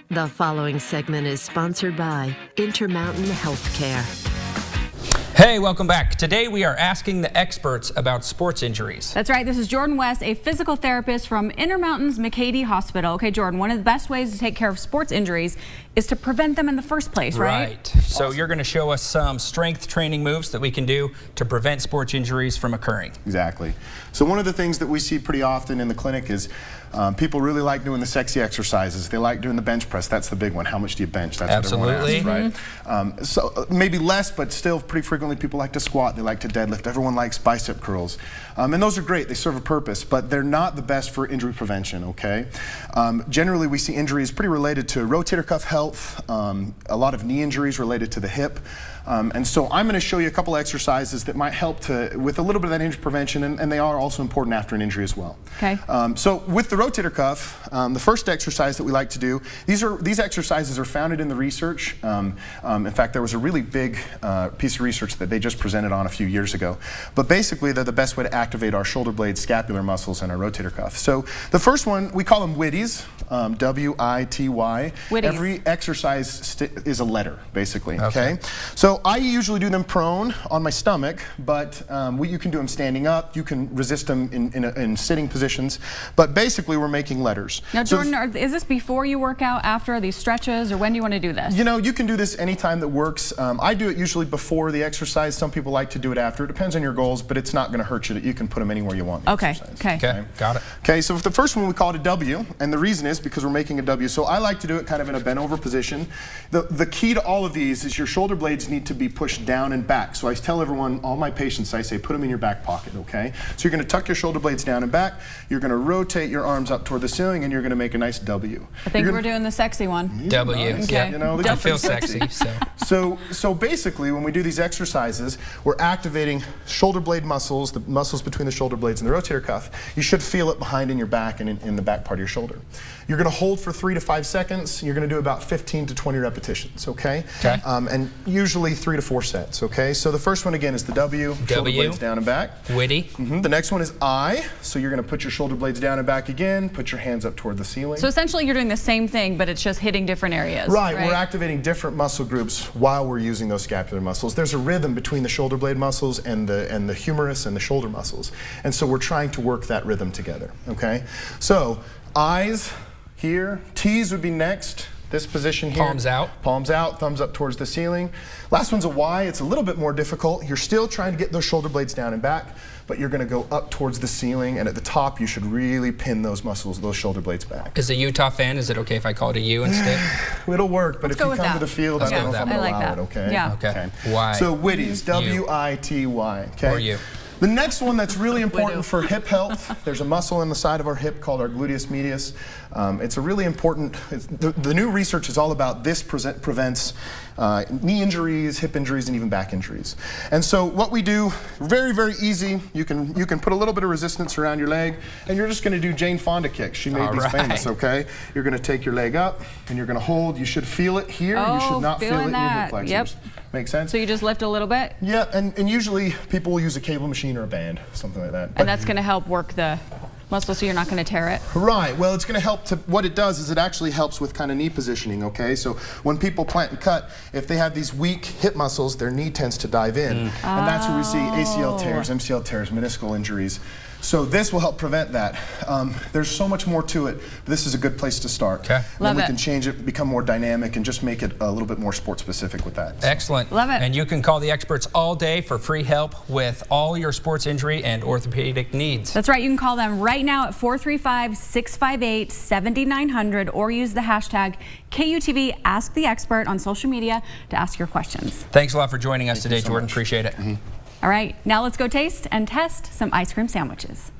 The following segment is sponsored by Intermountain Healthcare. Hey, welcome back. Today we are asking the experts about sports injuries. That's right. This is Jordan West, a physical therapist from Intermountain's McCady Hospital. Okay, Jordan, one of the best ways to take care of sports injuries is to prevent them in the first place, right? Right. So you're going to show us some strength training moves that we can do to prevent sports injuries from occurring. Exactly. So one of the things that we see pretty often in the clinic is people really like doing the sexy exercises. They like doing the bench press. That's the big one. How much do you bench? That's Absolutely. what everyone asks, right? So maybe less, but still pretty frequently people like to squat. They like to deadlift. Everyone likes bicep curls. And those are great. They serve a purpose, but they're not the best for injury prevention, okay? Generally, we see injuries pretty related to rotator cuff health, a lot of knee injuries related to the hip. And so I'm going to show you a couple exercises that might help with a little bit of that injury prevention, and they are also important after an injury as well. Okay. So with the rotator cuff, the first exercise that we like to do, these exercises are founded in the research. In fact, there was a really big piece of research that they just presented on a few years ago. But basically, they're the best way to activate our shoulder blades, scapular muscles, and our rotator cuff. So the first one, we call them WITYs, W-I-T-Y. WITYs. Every exercise is a letter, basically, okay? So I usually do them prone on my stomach, but you can do them standing up. You can resist them in sitting positions. But basically, we're making letters. Now, Jordan, is this before you work out, after these stretches, or when do you want to do this? You know, you can do this anytime that works. I do it usually before the exercise. Some people like to do it after. It depends on your goals, but it's not going to hurt you. You can put them anywhere you want. Okay. Okay, got it. Okay, so for the first one, we call it a W, and the reason is because we're making a W. So I like to do it kind of in a bent over position. The key to all of these is your shoulder blades need to be pushed down and back. So I tell everyone, all my patients, I say, put them in your back pocket, okay? So you're going to tuck your shoulder blades down and back. You're going to rotate your arms up toward the ceiling, and you're going to make a nice W. I think we're doing the sexy one. W. Okay. Yeah. You know, I feel sexy. So basically, when we do these exercises, we're activating shoulder blade muscles, the muscles between the shoulder blades and the rotator cuff. You should feel it behind in your back and in the back part of your shoulder. You're going to hold for 3 to 5 seconds. You're going to do about 15 to 20 repetitions, okay? Okay. And usually 3 to 4 sets, okay? So the first one again is the W, shoulder blades down and back. WITY. The next one is I. So you're going to put your shoulder blades down and back again, put your hands up toward the ceiling. So essentially you're doing the same thing, but it's just hitting different areas. Right, we're activating different muscle groups while we're using those scapular muscles. There's a rhythm between the shoulder blade muscles and the humerus and the shoulder muscles. And so we're trying to work that rhythm together, okay? So I's here, T's would be next. This position here. Palms out. Palms out, thumbs up towards the ceiling. Last one's a Y. It's a little bit more difficult. You're still trying to get those shoulder blades down and back, but you're going to go up towards the ceiling, and at the top, you should really pin those muscles, those shoulder blades back. As a Utah fan, is it okay if I call it a U instead? It'll work, but if you come to the field, I don't know if I'm going to allow it, okay? Yeah. Okay. Y. So WITYs, W-I-T-Y, okay? Or U. The next one that's really important for hip health, there's a muscle in the side of our hip called our gluteus medius. It's a really important, the new research is all about this prevents knee injuries, hip injuries, and even back injuries. And so what we do, very, very easy. You can put a little bit of resistance around your leg, and you're just going to do Jane Fonda kicks. She made these famous, okay? You're going to take your leg up, and you're going to hold. You should feel it here. You should not feel it in your hip flexors. Yep. Make sense? So you just lift a little bit? Yeah, and usually people will use a cable machine or a band, something like that. And that's going to help work the muscle so you're not going to tear it? Right. Well, it's going to help what it does is it actually helps with kind of knee positioning, okay? So when people plant and cut, if they have these weak hip muscles, their knee tends to dive in. And that's where we see ACL tears, MCL tears, meniscal injuries. So this will help prevent that. There's so much more to it, but this is a good place to start. Okay. Then we can change it, become more dynamic, and just make it a little bit more sport specific with that. Excellent. Love it. And you can call the experts all day for free help with all your sports injury and orthopedic needs. That's right. You can call them right now at 435-658-7900 or use the hashtag KUTV Ask the Expert on social media to ask your questions. Thanks a lot for joining us today, Jordan. Appreciate it. All right, now let's go taste and test some ice cream sandwiches.